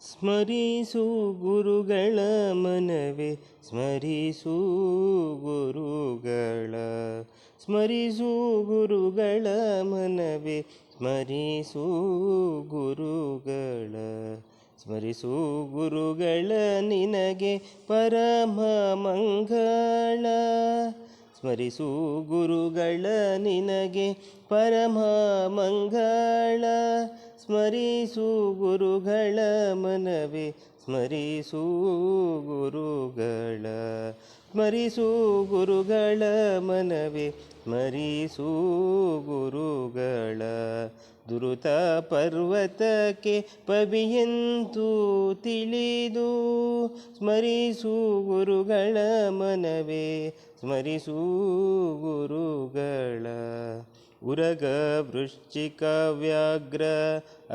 ಸ್ಮರಿಸು ಗುರುಗಳ ಮನವೇ ಸ್ಮರಿಸು ಗುರುಗಳ ಸ್ಮರಿಸು ಗುರುಗಳ ಮನವೇ ಸ್ಮರಿಸು ಗುರುಗಳ ಸ್ಮರಿಸು ಗುರುಗಳ ನಿನಗೆ ಪರಮ ಮಂಗಳ ಸ್ಮರಿಸು ಗುರುಗಳ ನಿನಗೆ ಪರಮ ಮಂಗಳ ಸ್ಮರಿಸು ಗುರುಗಳ ಮನವೇ ಸ್ಮರಿಸು ಗುರುಗಳ ಸ್ಮರಿಸು ಗುರುಗಳ ಮನವೇ ಸ್ಮರಿಸು ಗುರುಗಳ ದುರುತ ಪರ್ವತಕ್ಕೆ ಪವಿಯಂತು ತಿಳಿದು ಸ್ಮರಿಸು ಗುರುಗಳ ಮನವೇ ಸ್ಮರಿಸು ಗುರುಗಳ ಉರಗ ವೃಶ್ಚಿಕ ವ್ಯಾಘ್ರ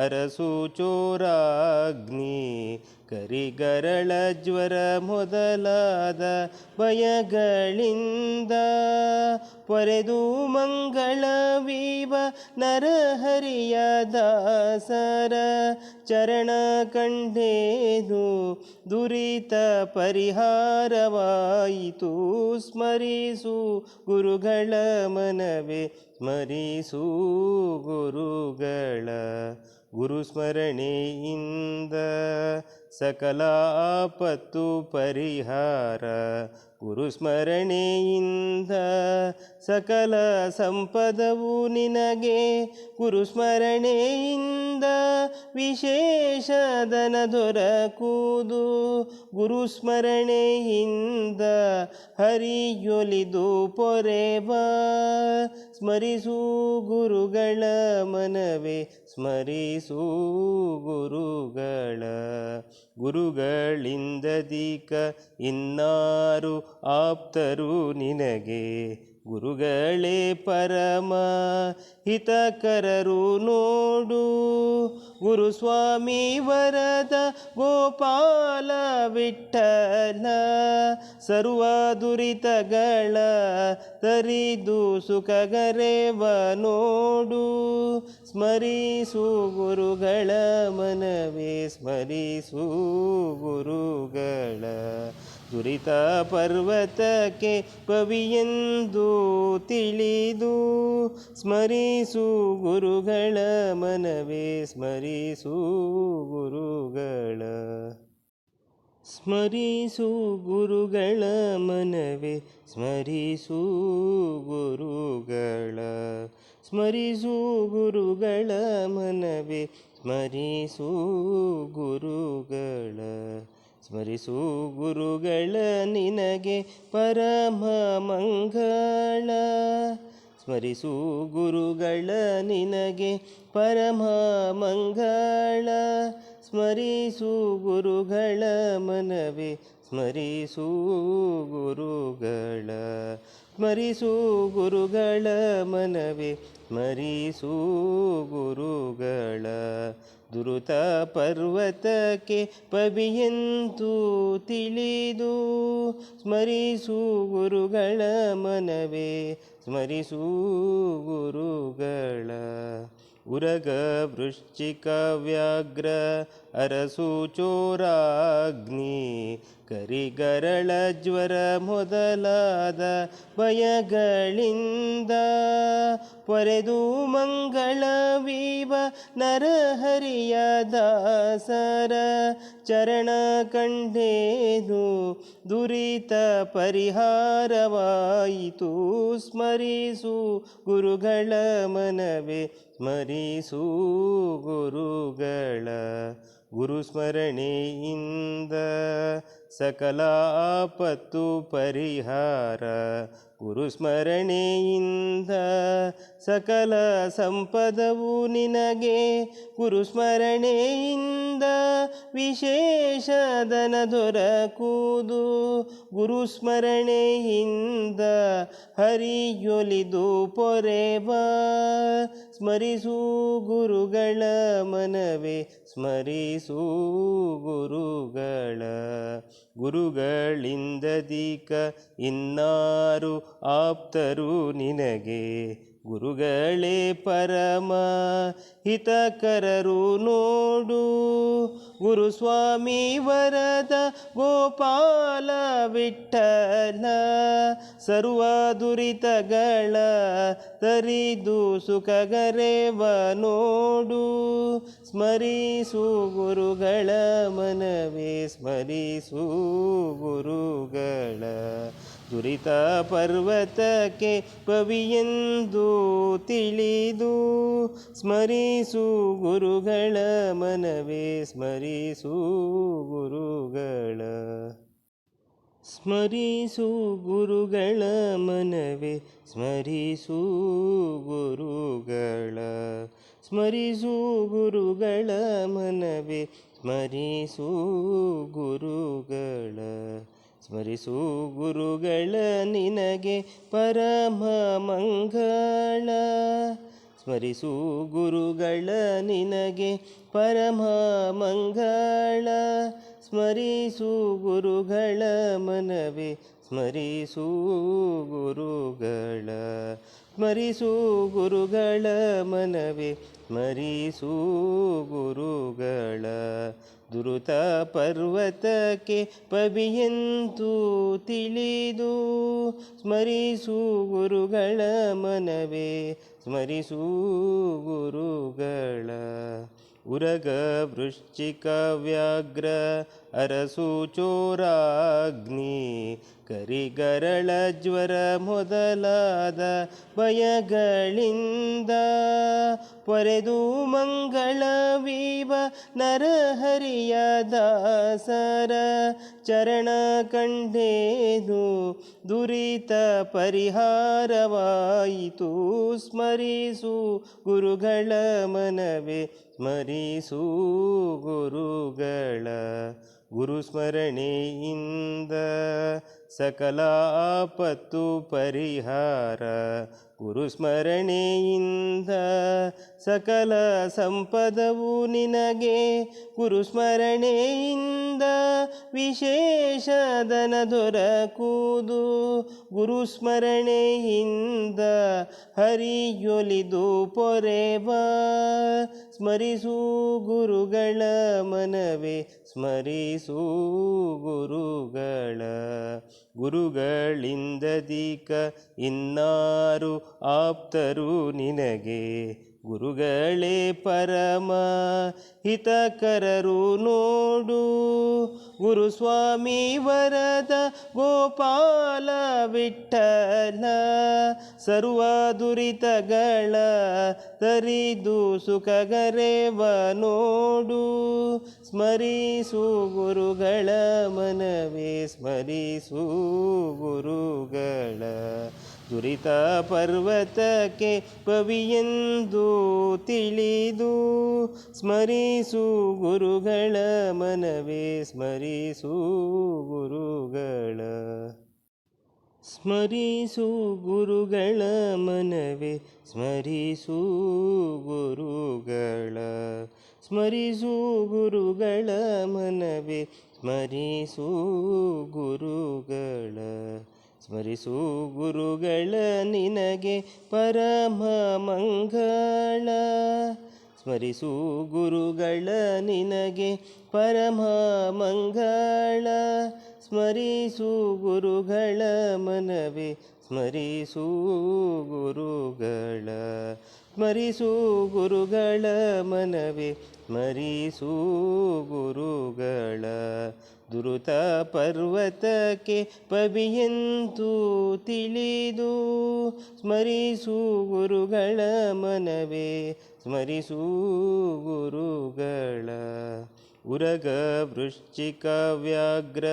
ಅರಸು ಚೋರಾಗ್ನಿ ಕರಿಗರಳ ಜ್ವರ ಮೊದಲಾದ ಭಯಗಳಿಂದ ಪೊರೆದು ಮಂಗಳವೀವ ನರಹರಿಯ ದಾಸರ ಚರಣ ಕಂಡೇನು ದುರಿತ ಪರಿಹಾರವಾಯಿತು ಸ್ಮರಿಸು ಗುರುಗಳ ಮನವೇ ಸ್ಮರಿಸು ಗುರುಗಳ ಗುರುಸ್ಮರಣೆಯಿಂದ ಸಕಲ ಆಪತ್ತು ಪರಿಹಾರ ಗುರುಸ್ಮರಣೆಯಿಂದ ಸಕಲ ಸಂಪದವು ನಿನಗೆ ಗುರುಸ್ಮರಣೆಯಿಂದ ವಿಶೇಷ ಧನ ದೊರಕುವುದು ಗುರುಸ್ಮರಣೆಯಿಂದ ಹರಿಯೊಲಿದು ಪೊರೆವ ಸ್ಮರಿಸು ಗುರುಗಳ ಮನವೇ ಸ್ಮರಿಸು ಗುರುಗಳ ಗುರುಗಳಿಂದಧಿಕ ಇನ್ನಾರು ಆಪ್ತರು ನಿನಗೆ ಗುರುಗಳೇ ಪರಮ ಹಿತಕರರು ನೋಡು ಗುರುಸ್ವಾಮಿ ವರದ ಗೋಪಾಲ ವಿಠಲ ಸರ್ವ ದುರಿತಗಳ ತರಿದು ಸುಖಗರೆವ ನೋಡು ಸ್ಮರಿಸು ಗುರುಗಳ ಮನವೇ ಸ್ಮರಿಸು ಗುರುಗಳ ದುರಿತ ಪರ್ವತಕ್ಕೆ ಪವಿಯೆಂದು ತಿಳಿದು ಸ್ಮರಿಸು ಗುರುಗಳ ಮನವೇ ಸ್ಮರಿಸು ಗುರುಗಳ ಸ್ಮರಿಸು ಗುರುಗಳ ಮನವೇ ಸ್ಮರಿಸು ಗುರುಗಳ ಸ್ಮರಿಸು ಗುರುಗಳ ಮನವೇ ಸ್ಮರಿಸು ಗುರುಗಳ ಸ್ಮರಿಸು ಗುರುಗಳ ನಿನಗೆ ಪರಮ ಮಂಗಳ ಸ್ಮರಿಸು ಗುರುಗಳ ನಿನಗೆ ಪರಮ ಮಂಗಳ ಸ್ಮರಿಸು ಗುರುಗಳ ಮನವೇ ಸ್ಮರಿಸು ಗುರುಗಳ ಸ್ಮರಿಸು ಗುರುಗಳ ಮನವೇ ಸ್ಮರಿಸು ಗುರುಗಳ ದುರುತ ಪರ್ವತಕ್ಕೆ ಪವಿಯಂತು ತಿಳಿದು ಸ್ಮರಿಸು ಗುರುಗಳ ಮನವೇ ಸ್ಮರಿಸು ಗುರುಗಳ ಉರಗ ವೃಶ್ಚಿಕ ವ್ಯಾಘ್ರ ಅರಸು ಚೋರಾಗ್ನಿ ಕರಿಗರಳ ಜ್ವರ ಮೊದಲಾದ ಭಯಗಳಿಂದ ಪೊರೆದು ಮಂಗಳವೀವ ನರಹರಿಯ ದಾಸರ ಚರಣ ಕಂಡೇನು ದುರಿತ ಪರಿಹಾರವಾಯಿತು ಸ್ಮರಿಸು ಗುರುಗಳ ಮನವೇ ಸ್ಮರಿಸು ಗುರುಗಳ ಗುರುಸ್ಮರಣೆಯಿಂದ ಸಕಲ ಆಪತ್ತು ಪರಿಹಾರ ಗುರುಸ್ಮರಣೆಯಿಂದ ಸಕಲ ಸಂಪದವು ನಿನಗೆ ಗುರುಸ್ಮರಣೆಯಿಂದ ವಿಶೇಷ ಧನ ದೊರಕುವುದು ಗುರುಸ್ಮರಣೆಯಿಂದ ಹರಿಯೊಲಿದು ಪೊರೆವ ಸ್ಮರಿಸು ಗುರುಗಳ ಮನವೇ ಸ್ಮರಿಸು ಗುರುಗಳ ಗುರುಗಳಿಂದಧಿಕ ಇನ್ನಾರು ಆಪ್ತರು ನಿನಗೆ ಗುರುಗಳೇ ಪರಮ ಹಿತಕರರು ನೋಡು. ಗುರುಸ್ವಾಮಿ ವರದ ಗೋಪಾಲ ವಿಠ್ಠಲ, ಸರ್ವ ದುರಿತಗಳ ತರಿದು ಸುಖಗರೆವ ನೋಡು. ಸ್ಮರಿಸು ಗುರುಗಳ ಮನವೇ, ಸ್ಮರಿಸು ಗುರುಗಳ. ದುರಿತ ಪರ್ವತಕ್ಕೆ ಪವಿಯೆಂದು ತಿಳಿದು, ಸ್ಮರಿಸು ಗುರುಗಳ ಮನವೇ, ಸ್ಮರಿಸು ಗುರುಗಳ. ಸ್ಮರಿಸು ಗುರುಗಳ ಮನವೇ, ಸ್ಮರಿಸು ಗುರುಗಳ. ಸ್ಮರಿಸು ಗುರುಗಳ ಮನವೇ, ಸ್ಮರಿಸು ಗುರುಗಳ. ಸ್ಮರಿಸು ಗುರುಗಳ ನಿನಗೆ ಪರಮ ಮಂಗಳ. ಸ್ಮರಿಸು ಗುರುಗಳ ನಿನಗೆ ಪರಮ ಮಂಗಳ. ಸ್ಮರಿಸು ಗುರುಗಳ ಮನವೇ, ಸ್ಮರಿಸು ಗುರುಗಳ. ಸ್ಮರಿಸು ಗುರುಗಳ ಮನವೇ, ಸ್ಮರಿಸು ಗುರುಗಳ. ದುರುತ ಪರ್ವತಕ್ಕೆ ಪವಿಯೆಂದು ತಿಳಿದು, ಸ್ಮರಿಸು ಗುರುಗಳ ಮನವೇ, ಸ್ಮರಿಸು ಗುರುಗಳ. ಉರಗ ವೃಶ್ಚಿಕ ವ್ಯಾಘ್ರ ಅರಸು ಚೋರಾಗ್ನಿ, ಕರಿಗರಳ ಜ್ವರ ಮೊದಲಾದ ಭಯಗಳಿಂದ ಪೊರೆದು ಮಂಗಳವೀವ ನರಹರಿಯ ದಾಸರ ಚರಣ ಕಂಡೇನು ದುರಿತ ಪರಿಹಾರವಾಯಿತು. ಸ್ಮರಿಸು ಗುರುಗಳ ಮನವೇ, ಸ್ಮರಿಸು ಗುರುಗಳ. ಗುರುಸ್ಮರಣೆಯಿಂದ ಸಕಲ ಆಪತ್ತು ಪರಿಹಾರ. ಗುರುಸ್ಮರಣೆಯಿಂದ ಸಕಲ ಸಂಪದವು ನಿನಗೆ. ಗುರುಸ್ಮರಣೆಯಿಂದ ವಿಶೇಷ ಧನ ದೊರಕುವುದು. ಗುರುಸ್ಮರಣೆಯಿಂದ ಹರಿಯೊಲಿದು ಪೊರೆವ. ಸ್ಮರಿಸು ಗುರುಗಳ ಮನವೇ, ಸ್ಮರಿಸು ಗುರುಗಳ. ಗುರುಗಳಿಂದಧಿಕ ಇನ್ನಾರು ಆಪ್ತರು ನಿನಗೆ. ಗುರುಗಳೇ ಪರಮ ಹಿತಕರರು ನೋಡು. ಗುರುಸ್ವಾಮಿ ವರದ ಗೋಪಾಲ ವಿಠ್ಠಲ, ಸರ್ವ ದುರಿತಗಳ ತರಿದು ಸುಖಗರೆವ ನೋಡು. ಸ್ಮರಿಸು ಗುರುಗಳ ಮನವೇ, ಸ್ಮರಿಸು ಗುರುಗಳ. ದುರಿತ ಪರ್ವತಕ್ಕೆ ಪವಿಯೆಂದು ತಿಳಿದು, ಸ್ಮರಿಸು ಗುರುಗಳ ಮನವೇ, ಸ್ಮರಿಸು ಗುರುಗಳ. ಸ್ಮರಿಸು ಗುರುಗಳ ಮನವೇ, ಸ್ಮರಿಸು ಗುರುಗಳ. ಸ್ಮರಿಸು ಗುರುಗಳ ಮನವೇ, ಸ್ಮರಿಸು ಗುರುಗಳ. ಸ್ಮರಿಸು ಗುರುಗಳ ನಿನಗೆ ಪರಮ ಮಂಗಳ. ಸ್ಮರಿಸು ಗುರುಗಳ ನಿನಗೆ ಪರಮ ಮಂಗಳ. ಸ್ಮರಿಸು ಗುರುಗಳ ಮನವೇ, ಸ್ಮರಿಸು ಗುರುಗಳ. ಸ್ಮರಿಸು ಗುರುಗಳ ಮನವೇ, ಸ್ಮರಿಸು ಗುರುಗಳ. ದುರುತ ಪರ್ವತಕ್ಕೆ ಪವಿಯೆಂದು ತಿಳಿದು, ಸ್ಮರಿಸು ಗುರುಗಳ ಮನವೇ, ಸ್ಮರಿಸು ಗುರುಗಳ. ಉರಗ ವೃಶ್ಚಿಕ ವ್ಯಾಘ್ರ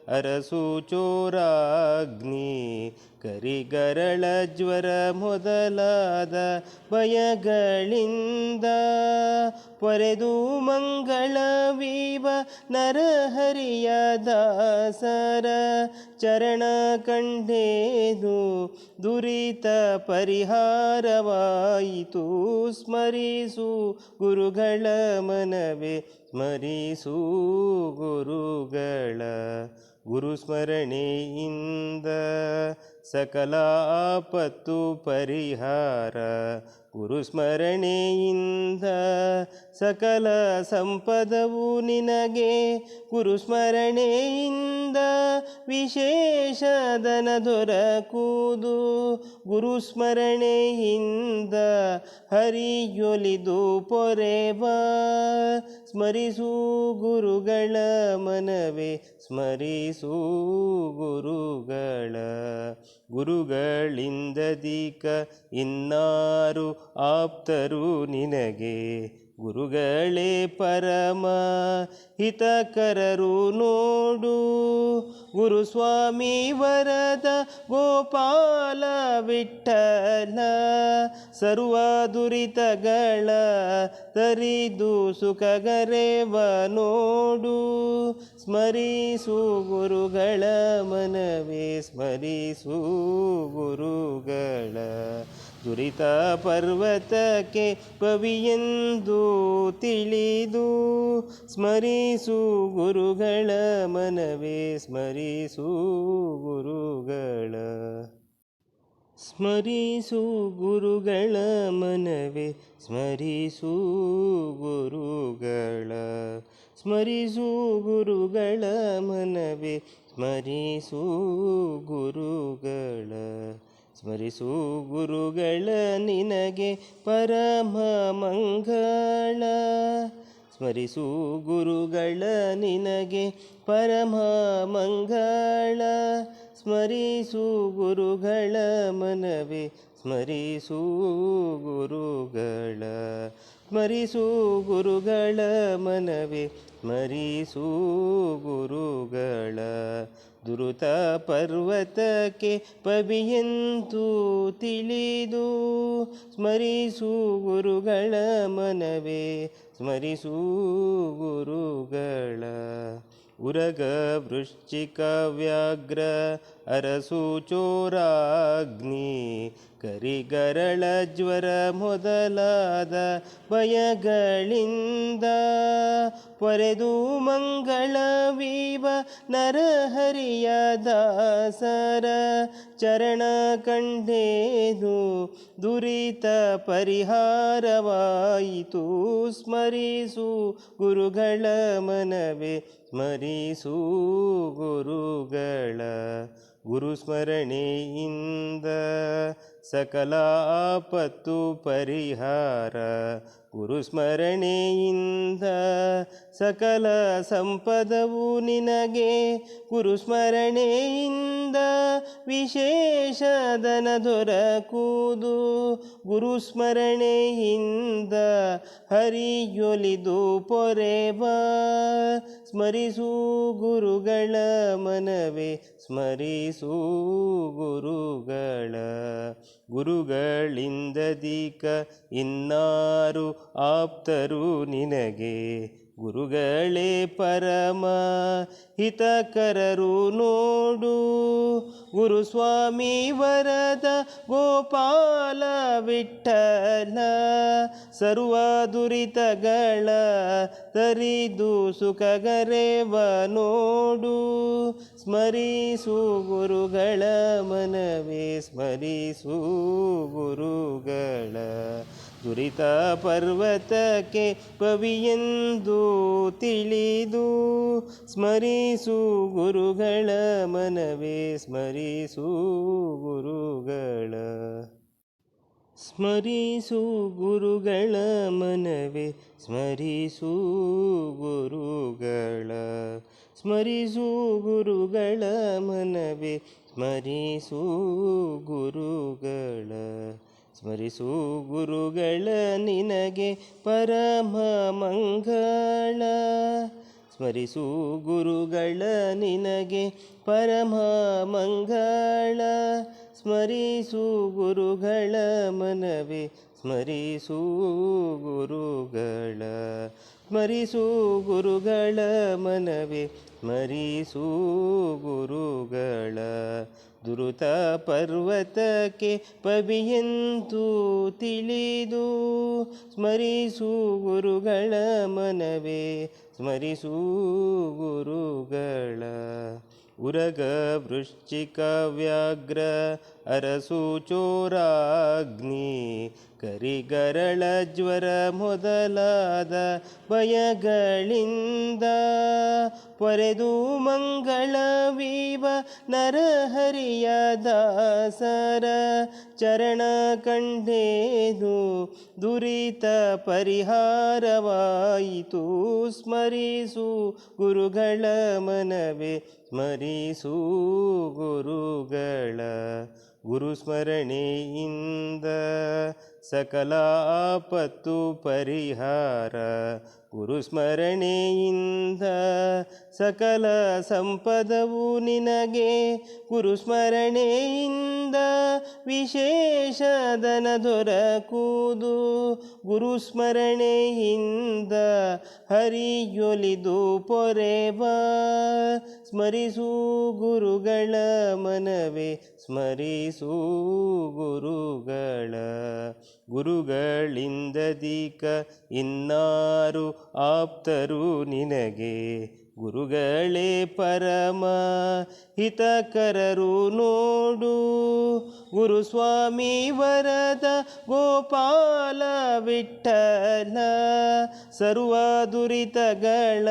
ಅರಸು ಚೋರಾಗ್ನಿ, ಕರಿಗರಳ ಜ್ವರ ಮೊದಲಾದ ಭಯಗಳಿಂದ ಪೊರೆದು ಮಂಗಳವೀವ ನರಹರಿಯ ದಾಸರ ಚರಣ ಕಂಡೇನು ದುರಿತ ಪರಿಹಾರವಾಯಿತು. ಸ್ಮರಿಸು ಗುರುಗಳ ಮನವೇ, ಸ್ಮರಿಸು ಗುರುಗಳ. ಗುರುಸ್ಮರಣೆಯಿಂದ ಸಕಲ ಆಪತ್ತು ಪರಿಹಾರ. ಗುರುಸ್ಮರಣೆಯಿಂದ ಸಕಲ ಸಂಪದವು ನಿನಗೆ, ಗುರುಸ್ಮರಣೆಯಿಂದ ವಿಶೇಷ ಧನ ದೊರಕುವುದು. ಗುರುಸ್ಮರಣೆಯಿಂದ ಹರಿಯೊಲಿದು ಪೊರೆವ, ಸ್ಮರಿಸು ಗುರುಗಳ ಮನವೇ ಸ್ಮರಿಸು ಗುರುಗಳ. ಗುರುಗಳಿಂದಧಿಕ ಇನ್ನಾರು ಆಪ್ತರು ನಿನಗೆ, ಗುರುಗಳೇ ಪರಮ ಹಿತಕರರು ನೋಡು. ಗುರುಸ್ವಾಮಿ ವರದ ಗೋಪಾಲ ವಿಠ್ಠಲ, ಸರ್ವ ದುರಿತಗಳ ತರಿದು ಸುಖಗರೆವ ನೋಡು. ಸ್ಮರಿಸು ಗುರುಗಳ ಮನವೇ ಸ್ಮರಿಸು ಗುರುಗಳ. ದುರಿತ ಪರ್ವತಕ್ಕೆ ಪವಿಯೆಂದು ತಿಳಿದು, ಸ್ಮರಿಸು ಗುರುಗಳ ಮನವೇ ಸ್ಮರಿಸು ಗುರುಗಳ. ಸ್ಮರಿಸು ಗುರುಗಳ ಮನವೇ ಸ್ಮರಿಸು ಗುರುಗಳ. ಸ್ಮರಿಸು ಗುರುಗಳ ಮನವೇ ಸ್ಮರಿಸು ಗುರುಗಳ. ಸ್ಮರಿಸು ಗುರುಗಳ ನಿನಗೆ ಪರಮ ಮಂಗಳ. ಸ್ಮರಿಸು ಗುರುಗಳ ನಿನಗೆ ಪರಮ ಮಂಗಳ. ಸ್ಮರಿಸು ಗುರುಗಳ ಮನವೇ ಸ್ಮರಿಸು ಗುರುಗಳ. ಸ್ಮರಿಸು ಗುರುಗಳ ಮನವೇ ಸ್ಮರಿಸು ಗುರುಗಳ. ದುರುತ ಪರ್ವತಕ್ಕೆ ಪವಿಯೆಂದು ತಿಳಿದು, ಸ್ಮರಿಸು ಗುರುಗಳ ಮನವೇ ಸ್ಮರಿಸು ಗುರುಗಳ. ಉರಗ ವೃಶ್ಚಿಕ ವ್ಯಾಘ್ರ ಅರಸು ಚೋರಾಗ್ನಿ, ಕರಿಗರಳ ಜ್ವರ ಮೊದಲಾದ ಭಯಗಳಿಂದ ಪೊರೆದು ಮಂಗಳವೀವ ನರಹರಿಯ ದಾಸರ ಚರಣ ಕಂಡೇನು ದುರಿತ ಪರಿಹಾರವಾಯಿತು. ಸ್ಮರಿಸು ಗುರುಗಳ ಮನವೇ ಸ್ಮರಿಸು ಗುರುಗಳ. ಗುರುಸ್ಮರಣೆಯಿಂದ ಸಕಲ ಆಪತ್ತು ಪರಿಹಾರ. ಗುರುಸ್ಮರಣೆಯಿಂದ ಸಕಲ ಸಂಪದವು ನಿನಗೆ, ಗುರುಸ್ಮರಣೆಯಿಂದ ವಿಶೇಷ ಧನ ದೊರಕುವುದು. ಗುರುಸ್ಮರಣೆಯಿಂದ ಹರಿಯೊಲಿದು ಪೊರೆವ, ಸ್ಮರಿಸು ಗುರುಗಳ ಮನವೇ ಸ್ಮರಿಸು ಗುರುಗಳ. ಗುರುಗಳಿಂದಧಿಕ ಇನ್ನಾರು ಆಪ್ತರು ನಿನಗೆ, ಗುರುಗಳೇ ಪರಮ ಹಿತಕರರು ನೋಡು. ಗುರುಸ್ವಾಮಿ ವರದ ಗೋಪಾಲ ವಿಠ್ಠಲ, ಸರ್ವ ದುರಿತಗಳ ತರಿದು ಸುಖಗರೆವ ನೋಡು. ಸ್ಮರಿಸು ಗುರುಗಳ ಮನವೇ ಸ್ಮರಿಸು ಗುರುಗಳ. ದುರಿತ ಪರ್ವತಕ್ಕೆ ಪವಿಯೆಂದು ತಿಳಿದು, ಸ್ಮರಿಸು ಗುರುಗಳ ಮನವೇ ಸ್ಮರಿಸು ಗುರುಗಳ. ಸ್ಮರಿಸು ಗುರುಗಳ ಮನವೇ ಸ್ಮರಿಸು ಗುರುಗಳ. ಸ್ಮರಿಸು ಗುರುಗಳ ಮನವೇ ಸ್ಮರಿಸು ಗುರುಗಳ. ಸ್ಮರಿಸು ಗುರುಗಳ ನಿನಗೆ ಪರಮ ಮಂಗಳ. ಸ್ಮರಿಸು ಗುರುಗಳ ನಿನಗೆ ಪರಮ ಮಂಗಳ. ಸ್ಮರಿಸು ಗುರುಗಳ ಮನವೇ ಸ್ಮರಿಸು ಗುರುಗಳ. ಸ್ಮರಿಸು ಗುರುಗಳ ಮನವೇ ಸ್ಮರಿಸು ಗುರುಗಳ. ದುರುತ ಪರ್ವತಕ್ಕೆ ಪವಿಯೆಂದು ತಿಳಿದು, ಸ್ಮರಿಸು ಗುರುಗಳ ಮನವೇ ಸ್ಮರಿಸು ಗುರುಗಳ. ಉರಗ ವೃಶ್ಚಿಕ ವ್ಯಾಘ್ರ ಅರಸು ಚೋರಾಗ್ನಿ ಕರಿಗರಳ ಜ್ವರ ಮೊದಲಾದ ಭಯಗಳಿಂದ ಪೊರೆದು ಮಂಗಳವೀವ ನರಹರಿಯ ದಾಸರ ಚರಣ ಕಂಡೇನು ದುರಿತ ಪರಿಹಾರವಾಯಿತು. ಸ್ಮರಿಸು ಗುರುಗಳ ಮನವೇ ಸ್ಮರಿಸು ಗುರುಗಳ ಗುರುಸ್ಮರಣೆಯಿಂದ ಸಕಲ ಆಪತ್ತು ಪರಿಹಾರ. ಗುರುಸ್ಮರಣೆಯಿಂದ ಸಕಲ ಸಂಪದವು ನಿನಗೆ. ಗುರುಸ್ಮರಣೆಯಿಂದ ವಿಶೇಷ ಧನ ದೊರಕುವುದು. ಗುರುಸ್ಮರಣೆಯಿಂದ ಹರಿಯೊಲಿದು ಪೊರೆವ. ಸ್ಮರಿಸು ಗುರುಗಳ ಮನವೇ ಸ್ಮರಿಸು ಗುರುಗಳ ಗುರುಗಳಿಂದಧಿಕ ಇನ್ನಾರು ಆಪ್ತರು ನಿನಗೆ. ಗುರುಗಳೇ ಪರಮ ಹಿತಕರರು ನೋಡು. ಗುರುಸ್ವಾಮಿ ವರದ ಗೋಪಾಲ ವಿಠ್ಠಲ ಸರ್ವ ದುರಿತಗಳ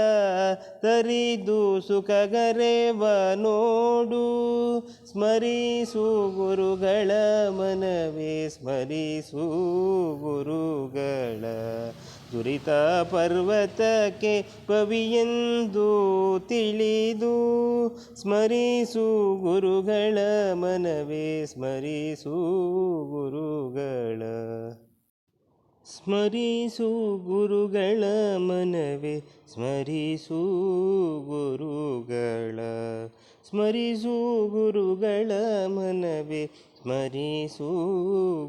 ತರಿದು ಸುಖಗರೆವ ನೋಡು. ಸ್ಮರಿಸು ಗುರುಗಳ ಮನವೇ ಸ್ಮರಿಸು ಗುರುಗಳ ದುರಿತ ಪರ್ವತಕ್ಕೆ ಪವಿಯೆಂದು ತಿಳಿದು. ಸ್ಮರಿಸು ಗುರುಗಳ ಮನವೇ ಸ್ಮರಿಸು ಗುರುಗಳ ಸ್ಮರಿಸು ಗುರುಗಳ ಮನವೇ ಸ್ಮರಿಸು ಗುರುಗಳ ಸ್ಮರಿಸು ಗುರುಗಳ ಮನವೇ ಸ್ಮರಿಸು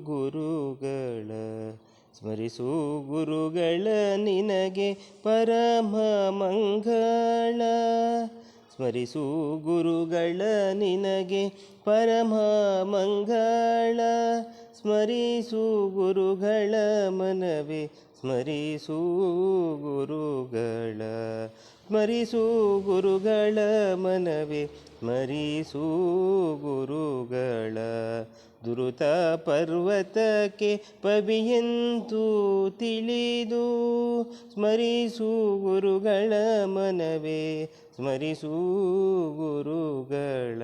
ಗುರುಗಳ ಸ್ಮರಿಸು ಗುರುಗಳ ನಿನಗೆ ಪರಮ ಮಂಗಳ. ಸ್ಮರಿಸು ಗುರುಗಳ ನಿನಗೆ ಪರಮ ಮಂಗಳ. ಸ್ಮರಿಸು ಗುರುಗಳ ಮನವೇ ಸ್ಮರಿಸು ಗುರುಗಳ ಸ್ಮರಿಸು ಗುರುಗಳ ಮನವೇ ಸ್ಮರಿಸು ಗುರುಗಳ ದುರುತ ಪರ್ವತಕ್ಕೆ ಪವಿಯೆಂದು ತಿಳಿದು. ಸ್ಮರಿಸು ಗುರುಗಳ ಮನವೇ ಸ್ಮರಿಸು ಗುರುಗಳ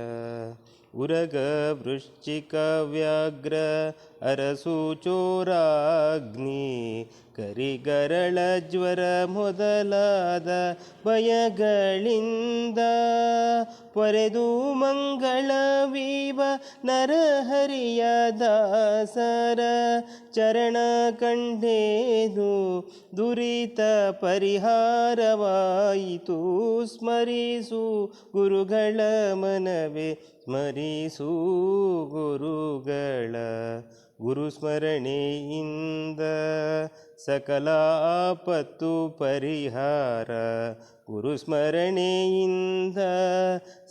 ಉರಗ ವೃಶ್ಚಿಕ ವ್ಯಾಘ್ರ ಅರಸು ಚೋರಾಗ್ನಿ ಕರಿಗರಳ ಜ್ವರ ಮೊದಲಾದ ಭಯಗಳಿಂದ ಪೊರೆದು ಮಂಗಳವೀವ ನರಹರಿಯ ದಾಸರ ಚರಣ ಕಂಡೇನು ದುರಿತ ಪರಿಹಾರವಾಯಿತು. ಸ್ಮರಿಸು ಗುರುಗಳ ಮನವೇ ಸ್ಮರಿಸು ಗುರುಗಳ ಗುರುಸ್ಮರಣೆಯಿಂದ ಸಕಲ ಆಪತ್ತು ಪರಿಹಾರ. ಗುರುಸ್ಮರಣೆಯಿಂದ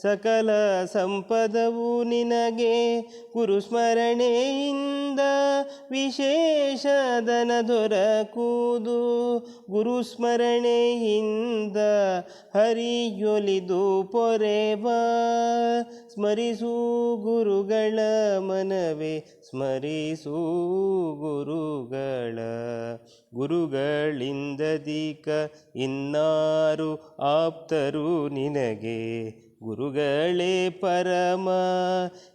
ಸಕಲ ಸಂಪದವು ನಿನಗೆ. ಗುರುಸ್ಮರಣೆಯಿಂದ ವಿಶೇಷ ಧನ ದೊರಕುವುದು. ಗುರುಸ್ಮರಣೆಯಿಂದ ಹರಿಯೊಲಿದು ಪೊರೆವ. ಸ್ಮರಿಸು ಗುರುಗಳ ಮನವೇ ಸ್ಮರಿಸು ಗುರುಗಳ ಗುರುಗಳಿಂದಧಿಕ ಇನ್ನಾರು ಆಪ್ತರು ನಿನಗೆ. ಗುರುಗಳೇ ಪರಮ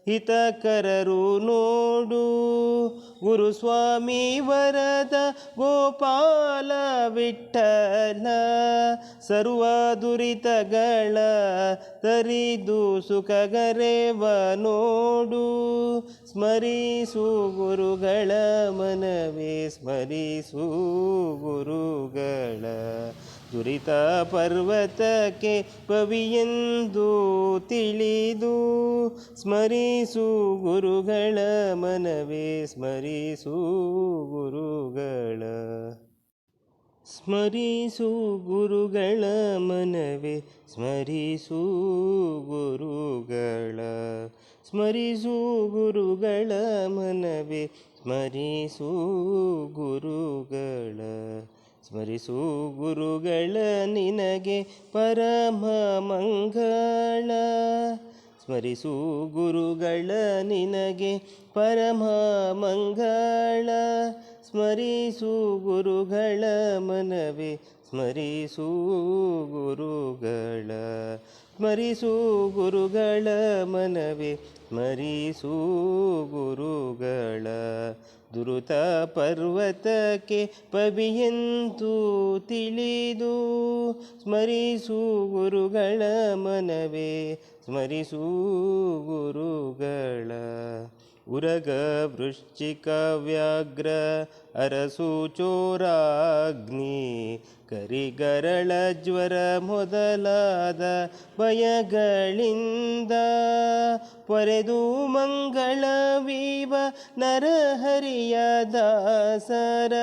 ಹಿತಕರರು ನೋಡು. ಗುರುಸ್ವಾಮಿ ವರದ ಗೋಪಾಲ ವಿಠ್ಠಲ ಸರ್ವ ದುರಿತಗಳ ತರಿದು ಸುಖಗರೆವ ನೋಡು. ಸ್ಮರಿಸು ಗುರುಗಳ ಮನವೇ ಸ್ಮರಿಸು ಗುರುಗಳ ದುರಿತ ಪರ್ವತಕ್ಕೆ ಪವಿಯೆಂದು ತಿಳಿದು. ಸ್ಮರಿಸು ಗುರುಗಳ ಮನವೇ ಸ್ಮರಿಸು ಗುರುಗಳ ಸ್ಮರಿಸು ಗುರುಗಳ ಮನವೇ ಸ್ಮರಿಸು ಗುರುಗಳ ಸ್ಮರಿಸು ಗುರುಗಳ ಮನವೇ ಸ್ಮರಿಸು ಗುರುಗಳ ಸ್ಮರಿಸು ಗುರುಗಳ ನಿನಗೆ ಪರಮ ಮಂಗಳ. ಸ್ಮರಿಸು ಗುರುಗಳ ನಿನಗೆ ಪರಮ ಮಂಗಳ. ಸ್ಮರಿಸು ಗುರುಗಳ ಮನವೇ ಸ್ಮರಿಸು ಗುರುಗಳ. ಸ್ಮರಿಸು ಗುರುಗಳ ಮನವೇ ಸ್ಮರಿಸು ಗುರುಗಳ. ದುರುತ ಪರ್ವತಕ್ಕೆ ಪವಿಯಂತು ತಿಳಿದು ಸ್ಮರಿಸು ಗುರುಗಳ ಮನವೇ ಸ್ಮರಿಸು ಗುರುಗಳ. ಉರಗ ವೃಶ್ಚಿಕ ವ್ಯಾಘ್ರ ಅರಸು ಚೋರಾಗ್ನಿ ಕರಿಗರಳ ಜ್ವರ ಮೊದಲಾದ ಭಯಗಳಿಂದ ಪೊರೆದು ಮಂಗಳವೀವ ನರಹರಿಯ ದಾಸರ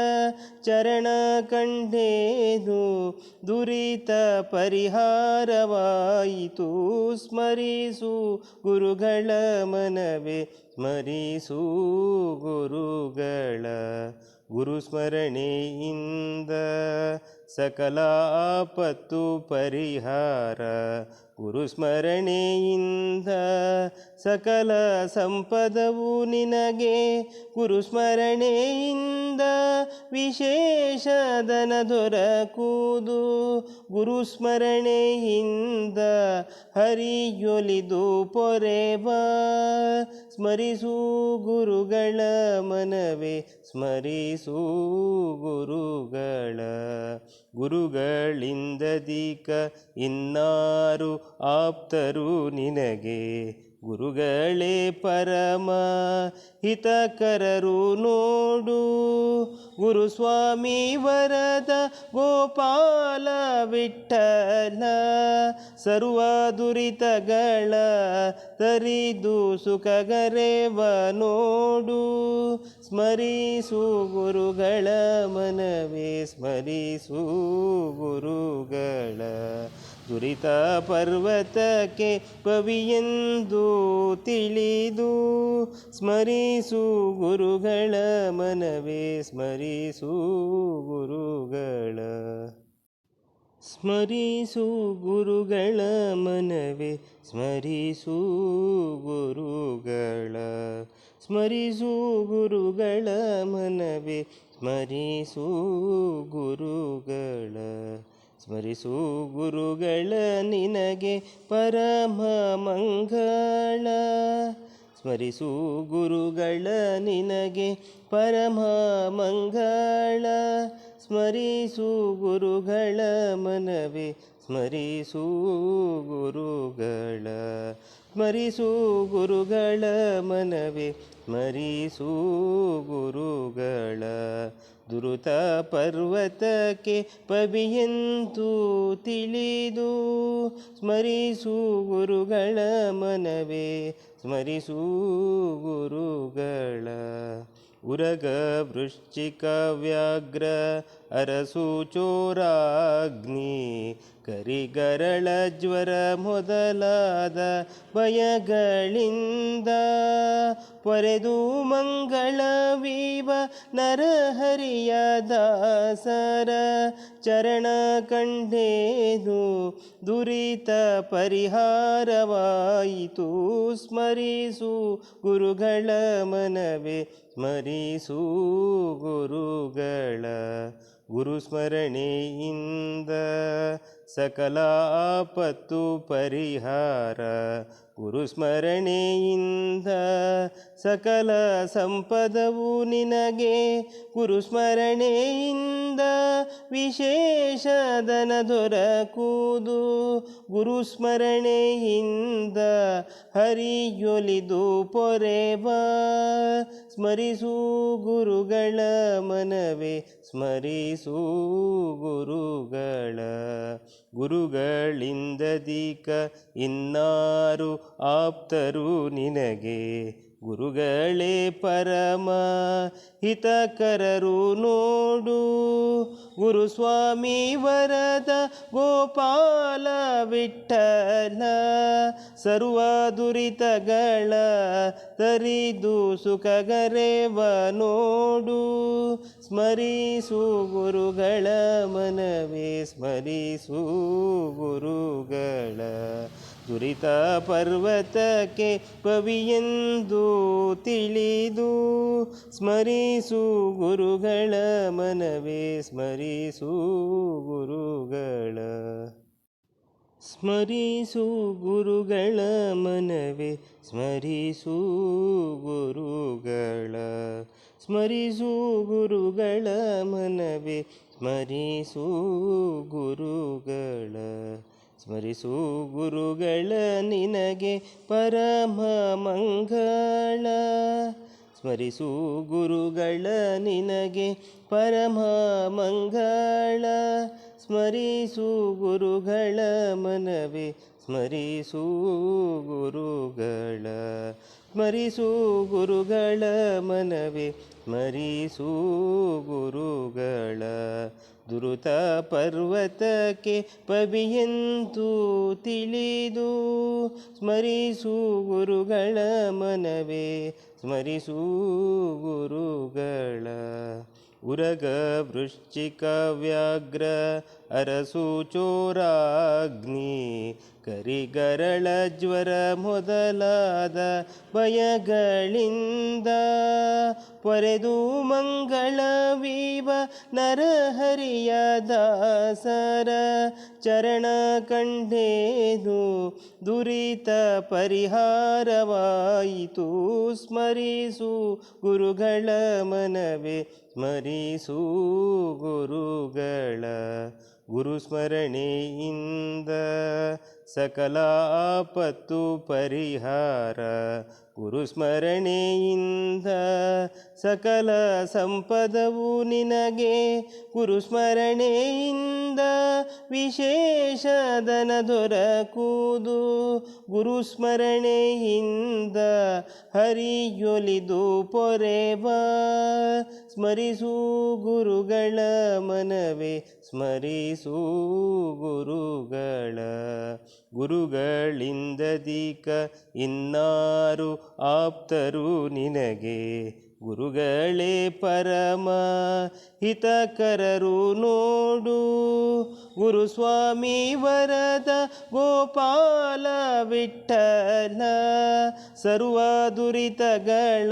ಚರಣ ಕಂಡೇದು ದುರಿತ ಪರಿಹಾರವಾಯಿತು. ಸ್ಮರಿಸು ಗುರುಗಳ ಮನವೇ ಸ್ಮರಿಸು ಗುರುಗಳ. ಗುರುಸ್ಮರಣೆಯಿಂದ ಸಕಲ ಆಪತ್ತು ಪರಿಹಾರ. ಗುರುಸ್ಮರಣೆಯಿಂದ ಸಕಲ ಸಂಪದವು ನಿನಗೆ. ಗುರುಸ್ಮರಣೆಯಿಂದ ವಿಶೇಷ ಧನ ದೊರಕುವುದು. ಗುರುಸ್ಮರಣೆಯಿಂದ ಹರಿಯೊಲಿದು ಪೊರೆವ. ಸ್ಮರಿಸು ಗುರುಗಳ ಮನವೇ ಸ್ಮರಿಸು ಗುರುಗಳ. ಗುರುಗಳಿಂದಧಿಕ ಇನ್ನಾರು ಆಪ್ತರು ನಿನಗೆ. ಗುರುಗಳೇ ಪರಮ ಹಿತಕರರು ನೋಡು. ಗುರುಸ್ವಾಮಿ ವರದ ಗೋಪಾಲ ವಿಠ್ಠಲ ಸರ್ವ ದುರಿತಗಳ ತರಿದು ಸುಖಗರೆವ ನೋಡು. ಸ್ಮರಿಸು ಗುರುಗಳ ಮನವೇ ಸ್ಮರಿಸು ಗುರುಗಳ. ದುರಿತ ಪರ್ವತಕ್ಕೆ ಪವಿಯೆಂದು ತಿಳಿದು ಸ್ಮರಿಸು ಗುರುಗಳ ಮನವೇ ಸ್ಮರಿಸು ಗುರುಗಳ. ಸ್ಮರಿಸು ಗುರುಗಳ ಮನವೇ ಸ್ಮರಿಸು ಗುರುಗಳ. ಸ್ಮರಿಸು ಗುರುಗಳ ಮನವೇ ಸ್ಮರಿಸು ಗುರುಗಳ. ಸ್ಮರಿಸು ಗುರುಗಳ ನಿನಗೆ ಪರಮ ಮಂಗಳ. ಸ್ಮರಿಸು ಗುರುಗಳ ನಿನಗೆ ಪರಮ ಮಂಗಳ. ಸ್ಮರಿಸು ಗುರುಗಳ ಮನವೇ ಸ್ಮರಿಸು ಗುರುಗಳ. ಸ್ಮರಿಸು ಗುರುಗಳ ಮನವೇ ಸ್ಮರಿಸು ಗುರುಗಳ. ದುರುತ ಪರ್ವತಕ್ಕೆ ಪವಿಯಂತು ತಿಳಿದು ಸ್ಮರಿಸು ಗುರುಗಳ ಮನವೇ ಸ್ಮರಿಸು ಗುರುಗಳ. ಉರಗ ವೃಶ್ಚಿಕ ವ್ಯಾಘ್ರ ಅರಸು ಚೋರಾಗ್ನಿ ಕರಿಗರಳ ಜ್ವರ ಮೊದಲಾದ ಭಯಗಳಿಂದ ಪೊರೆದು ಮಂಗಳವೀವ ನರಹರಿಯ ದಾಸರ ಚರಣ ಕಂಡೇದು ದುರಿತ ಪರಿಹಾರವಾಯಿತು. ಸ್ಮರಿಸು ಗುರುಗಳ ಮನವೇ ಸ್ಮರಿಸು ಗುರುಗಳ. ಗುರುಸ್ಮರಣೆಯಿಂದ ಸಕಲ ಆಪತ್ತು ಪರಿಹಾರ. ಗುರುಸ್ಮರಣೆಯಿಂದ ಸಕಲ ಸಂಪದವು ನಿನಗೆ. ಗುರುಸ್ಮರಣೆಯಿಂದ ವಿಶೇಷ ಧನ ದೊರಕುವುದು. ಗುರುಸ್ಮರಣೆಯಿಂದ ಹರಿಯೊಲಿದು ಪೊರೆವ. ಸ್ಮರಿಸು ಗುರುಗಳ ಮನವೇ ಸ್ಮರಿಸು ಗುರುಗಳ. ಗುರುಗಳಿಂದಧಿಕ ಇನ್ನಾರು ಆಪ್ತರು ನಿನಗೆ. ಗುರುಗಳೇ ಪರಮ ಹಿತಕರರು ನೋಡು. ಗುರುಸ್ವಾಮಿ ವರದ ಗೋಪಾಲ ವಿಠ್ಠಲ ಸರ್ವ ದುರಿತಗಳ ತರಿದು ಸುಖಗರೆವ ನೋಡು. ಸ್ಮರಿಸು ಗುರುಗಳ ಮನವೇ ಸ್ಮರಿಸು ಗುರುಗಳ ದುರಿತ ಪರ್ವತಕ್ಕೆ ಪವಿಯೆಂದು ತಿಳಿದು ಸ್ಮರಿಸು ಗುರುಗಳ ಮನವೇ ಸ್ಮರಿಸು ಗುರುಗಳ ಸ್ಮರಿಸು ಗುರುಗಳ ಮನವೇ ಸ್ಮರಿಸು ಗುರುಗಳ ಸ್ಮರಿಸು ಗುರುಗಳ ಮನವೇ ಸ್ಮರಿಸು ಗುರುಗಳ ಸ್ಮರಿಸು ಗುರುಗಳ ನಿನಗೆ ಪರಮ ಮಂಗಳ ಸ್ಮರಿಸು ಗುರುಗಳ ನಿನಗೆ ಪರಮ ಮಂಗಳ ಸ್ಮರಿಸು ಗುರುಗಳ ಮನವೇ ಸ್ಮರಿಸು ಗುರುಗಳ ಸ್ಮರಿಸು ಗುರುಗಳ ಮನವೇ ಸ್ಮರಿಸು ಗುರುಗಳ ದುರುತ ಪರ್ವತಕ್ಕೆ ಪವಿಯೆಂದು ತಿಳಿದು ಸ್ಮರಿಸು ಗುರುಗಳ ಮನವೇ ಸ್ಮರಿಸು ಗುರುಗಳ ಉರಗ ವೃಶ್ಚಿಕ ವ್ಯಾಘ್ರ ಅರಸು ಚೋರಾಗ್ನಿ ಕರಿಗರಳ ಜ್ವರ ಮೊದಲಾದ ಭಯಗಳಿಂದ ಪೊರೆದು ಮಂಗಳವೀವ ನರಹರಿಯ ದಾಸರ ಚರಣ ಕಂಡೇದು ದುರಿತ ಪರಿಹಾರವಾಯಿತು ಸ್ಮರಿಸು ಗುರುಗಳ ಮನವೇ ಸ್ಮರಿಸು ಗುರುಗಳ ಗುರುಸ್ಮರಣೆಯಿಂದ ಸಕಲ ಆಪತ್ತು ಪರಿಹಾರ ಗುರುಸ್ಮರಣೆಯಿಂದ ಸಕಲ ಸಂಪದವು ನಿನಗೆ ಗುರುಸ್ಮರಣೆಯಿಂದ ವಿಶೇಷ ಧನ ದೊರಕುವುದು ಗುರುಸ್ಮರಣೆಯಿಂದ ಹರಿಯೊಲಿದು ಪೊರೆವ ಸ್ಮರಿಸು ಗುರುಗಳ ಮನವೇ ಸ್ಮರಿಸು ಗುರುಗಳ ಗುರುಗಳಿಂದಧಿಕ ಇನ್ನಾರು ಆಪ್ತರು ನಿನಗೆ ಗುರುಗಳೇ ಪರಮ ಹಿತಕರರು ನೋಡು ಗುರುಸ್ವಾಮಿ ವರದ ಗೋಪಾಲ ವಿಠಲ ಸರ್ವ ದುರಿತಗಳ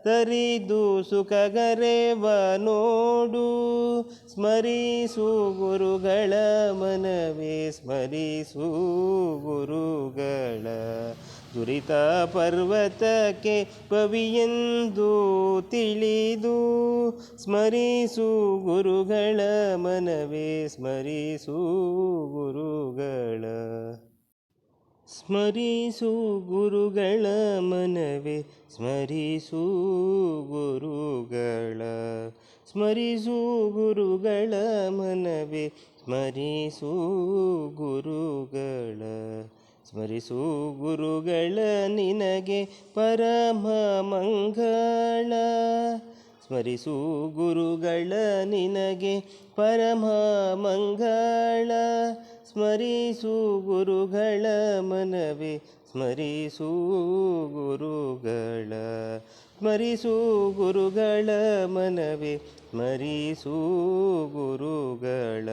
ತರಿದು ಸುಖಗರೆವ ನೋಡು ಸ್ಮರಿಸು ಗುರುಗಳ ಮನವೇ ಸ್ಮರಿಸು ಗುರುಗಳ ದುರಿತ ಪರ್ವತಕ್ಕೆ ಪವಿಯೆಂದು ತಿಳಿದು ಸ್ಮರಿಸು ಗುರುಗಳ ಮನವೇ ಸ್ಮರಿಸು ಗುರುಗಳ ಸ್ಮರಿಸು ಗುರುಗಳ ಮನವೇ ಸ್ಮರಿಸು ಗುರುಗಳ ಸ್ಮರಿಸು ಗುರುಗಳ ಮನವೇ ಸ್ಮರಿಸು ಗುರುಗಳ ಸ್ಮರಿಸು ಗುರುಗಳ ನಿನಗೆ ಪರಮ ಮಂಗಳ ಸ್ಮರಿಸು ಗುರುಗಳ ನಿನಗೆ ಪರಮ ಮಂಗಳ ಸ್ಮರಿಸು ಗುರುಗಳ ಮನವೇ ಸ್ಮರಿಸು ಗುರುಗಳ ಸ್ಮರಿಸು ಗುರುಗಳ ಮನವೇ ಸ್ಮರಿಸು ಗುರುಗಳ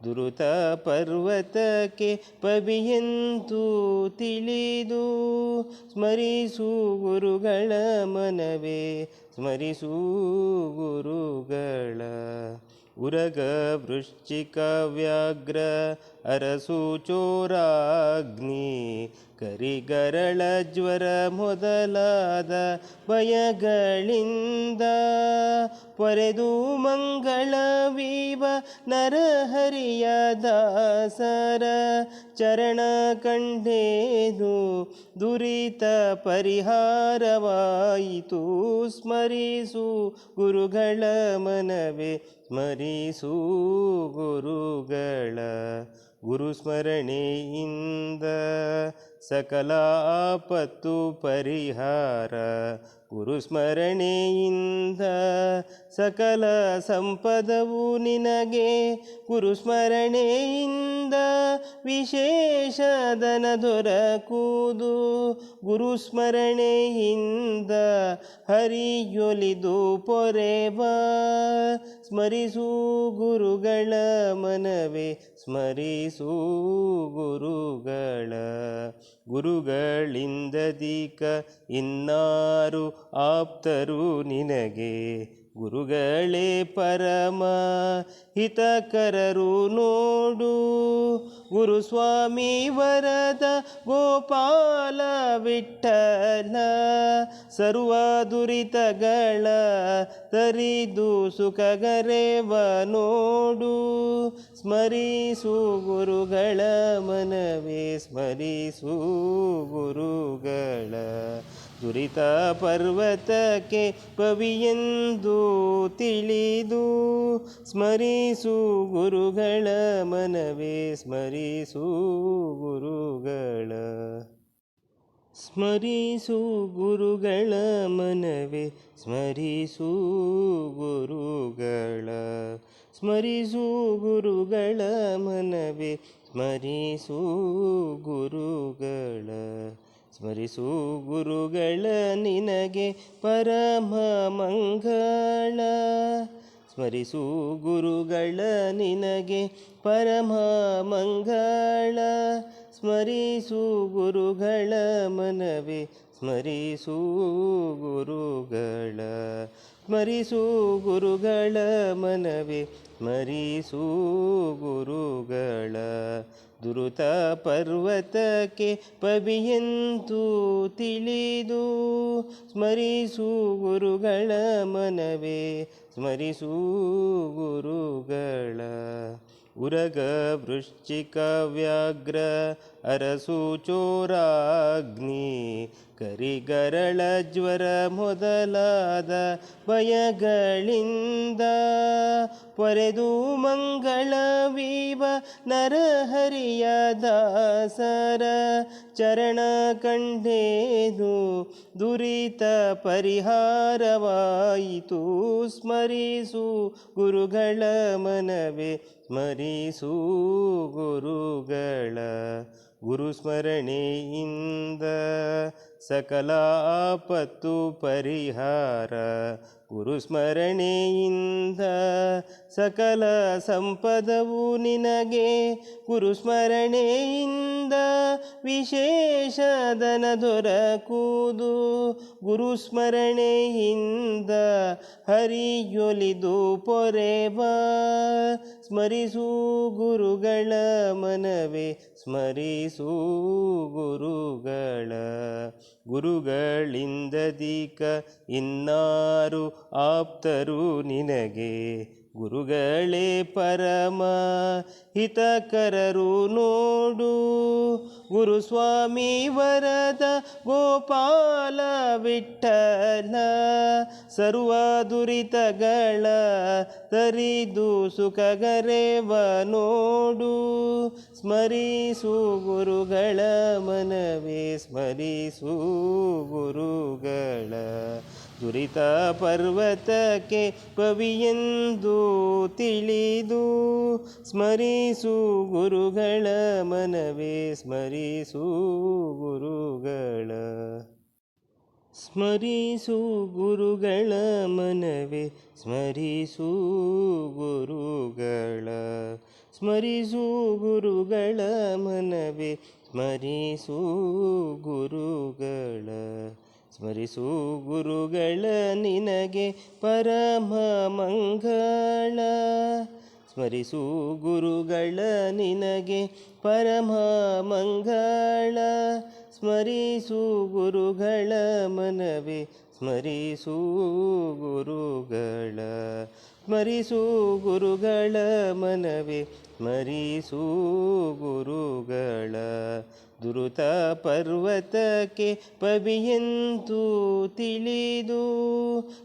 ದುರುತ ಪರ್ವತಕ್ಕೆ ಪವಿಯೆಂದು ತಿಳಿದು ಸ್ಮರಿಸು ಗುರುಗಳ ಮನವೇ ಸ್ಮರಿಸು ಗುರುಗಳ ಉರಗ ವೃಶ್ಚಿಕ ವ್ಯಾಘ್ರ ಅರಸು ಚೋರಾಗ್ನಿ ಕರಿಗರಳ ಜ್ವರ ಮೊದಲಾದ ಭಯಗಳಿಂದ ಪೊರೆದು ಮಂಗಳವೀವ ನರಹರಿಯ ದಾಸರ ಚರಣ ಕಂಡೇದು ದುರಿತ ಪರಿಹಾರವಾಯಿತು ಸ್ಮರಿಸು ಗುರುಗಳ ಮನವೇ ಸ್ಮರಿಸು ಗುರುಗಳ ಗುರುಸ್ಮರಣೆಯಿಂದ ಸಕಲ ಆಪತ್ತು ಪರಿಹಾರ. ಗುರುಸ್ಮರಣೆಯಿಂದ ಸಕಲ ಸಂಪದವು ನಿನಗೆ, ಗುರುಸ್ಮರಣೆಯಿಂದ ವಿಶೇಷ ಧನ ದೊರಕುವುದು. ಗುರುಸ್ಮರಣೆಯಿಂದ ಹರಿಯೊಲಿದು ಪೊರೆವ, ಸ್ಮರಿಸು ಗುರುಗಳ ಮನವೇ ಸ್ಮರಿಸು ಗುರುಗಳ. ಗುರುಗಳಿಂದಧಿಕ ಇನ್ನಾರು ಆಪ್ತರು ನಿನಗೆ, ಗುರುಗಳೇ ಪರಮ ಹಿತಕರರು ನೋಡು. ಗುರುಸ್ವಾಮಿ ವರದ ಗೋಪಾಲ ವಿಠ್ಠಲ, ಸರ್ವ ದುರಿತಗಳ ತರಿದು ಸುಖಗರೆವ ನೋಡು. ಸ್ಮರಿಸು ಗುರುಗಳ ಮನವೇ ಸ್ಮರಿಸು ಗುರುಗಳ. ದುರಿತ ಪರ್ವತಕ್ಕೆ ಪವಿಯೆಂದು ತಿಳಿದು, ಸ್ಮರಿಸು ಗುರುಗಳ ಮನವೇ ಸ್ಮರಿಸು ಗುರುಗಳ. ಸ್ಮರಿಸು ಗುರುಗಳ ಮನವೇ ಸ್ಮರಿಸು ಗುರುಗಳ. ಸ್ಮರಿಸು ಗುರುಗಳ ಮನವೇ ಸ್ಮರಿಸು ಗುರುಗಳ. ಸ್ಮರಿಸು ಗುರುಗಳ ನಿನಗೆ ಪರಮ ಮಂಗಳ. ಸ್ಮರಿಸು ಗುರುಗಳ ನಿನಗೆ ಪರಮ ಮಂಗಳ. ಸ್ಮರಿಸು ಗುರುಗಳ ಮನವೇ ಸ್ಮರಿಸು ಗುರುಗಳ. ಸ್ಮರಿಸು ಗುರುಗಳ ಮನವೇ ಸ್ಮರಿಸು ಗುರುಗಳ. ದುರುತ ಪರ್ವತಕ್ಕೆ ಪವಿಯೆಂದು ತಿಳಿದು, ಸ್ಮರಿಸು ಗುರುಗಳ ಮನವೇ ಸ್ಮರಿಸು ಗುರುಗಳ. ಉರಗ ವೃಶ್ಚಿಕ ವ್ಯಾಘ್ರ ಅರಸು ಚೋರಾಗ್ನಿ, ಕರಿಗರಳ ಜ್ವರ ಮೊದಲಾದ ಭಯಗಳಿಂದ ಪೊರೆದು ಮಂಗಳವೀವ ನರಹರಿಯ ದಾಸರ ಚರಣ ಕಂಡೆದು ದುರಿತ ಪರಿಹಾರವಾಯಿತು. ಸ್ಮರಿಸು ಗುರುಗಳ ಮನವೇ ಸ್ಮರಿಸು ಗುರುಗಳ. ಗುರುಸ್ಮರಣೆಯಿಂದ ಸಕಲ ಆಪತ್ತು ಪರಿಹಾರ. ಗುರುಸ್ಮರಣೆಯಿಂದ ಸಕಲ ಸಂಪದವು ನಿನಗೆ, ಗುರುಸ್ಮರಣೆಯಿಂದ ವಿಶೇಷ ಧನ ದೊರಕುವುದು. ಗುರುಸ್ಮರಣೆಯಿಂದ ಹರಿಯೊಲಿದು ಪೊರೆವ, ಸ್ಮರಿಸು ಗುರುಗಳ ಮನವೇ ಸ್ಮರಿಸು ಗುರುಗಳ. ಗುರುಗಳಿಂದಧಿಕ ಇನ್ನಾರು ಆಪ್ತರು ನಿನಗೆ, ಗುರುಗಳೇ ಪರಮ ಹಿತಕರರು ನೋಡು. ಗುರುಸ್ವಾಮಿ ವರದ ಗೋಪಾಲ ವಿಠ್ಠಲ, ಸರ್ವ ದುರಿತಗಳ ತರಿದು ಸುಖಗರೆವ ನೋಡು. ಸ್ಮರಿಸು ಗುರುಗಳ ಮನವೇ ಸ್ಮರಿಸು ಗುರುಗಳ. ದುರಿತ ಪರ್ವತಕ್ಕೆ ಪವಿಯೆಂದು ತಿಳಿದು, ಸ್ಮರಿಸು ಗುರುಗಳ ಮನವೇ ಸ್ಮರಿಸು ಗುರುಗಳ. ಸ್ಮರಿಸು ಗುರುಗಳ ಮನವೇ ಸ್ಮರಿಸು ಗುರುಗಳ. ಸ್ಮರಿಸು ಗುರುಗಳ ಮನವೇ ಸ್ಮರಿಸು ಗುರುಗಳ. ಸ್ಮರಿಸು ಗುರುಗಳ ನಿನಗೆ ಪರಮ ಮಂಗಳ. ಸ್ಮರಿಸು ಗುರುಗಳ ನಿನಗೆ ಪರಮ ಮಂಗಳ. ಸ್ಮರಿಸು ಗುರುಗಳ ಮನವೇ ಸ್ಮರಿಸು ಗುರುಗಳ. ಸ್ಮರಿಸು ಗುರುಗಳ ಮನವೇ ಸ್ಮರಿಸು ಗುರುಗಳ. ದುರುತ ಪರ್ವತಕ್ಕೆ ಪವಿಯೆಂದು ತಿಳಿದು,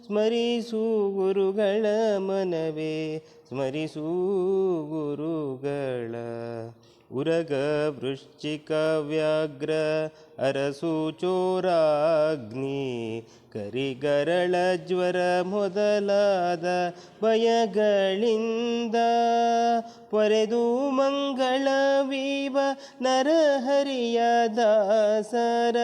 ಸ್ಮರಿಸು ಗುರುಗಳ ಮನವೇ ಸ್ಮರಿಸು ಗುರುಗಳ. ಉರಗ ವೃಶ್ಚಿಕ ವ್ಯಾಘ್ರ ಅರಸು ಚೋರಾಗ್ನಿ ಕರಿಗರಳ ಜ್ವರ ಮೊದಲಾದ ಭಯಗಳಿಂದ ಪೊರೆದು ಮಂಗಳವೀವ ನರಹರಿಯ ದಾಸರ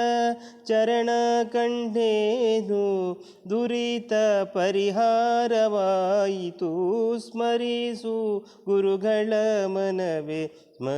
ಚರಣ ಕಂಡೇದು ದುರಿತ ಪರಿಹಾರವಾಯಿತು ಸ್ಮರಿಸು ಗುರುಗಳ ಮನವೇ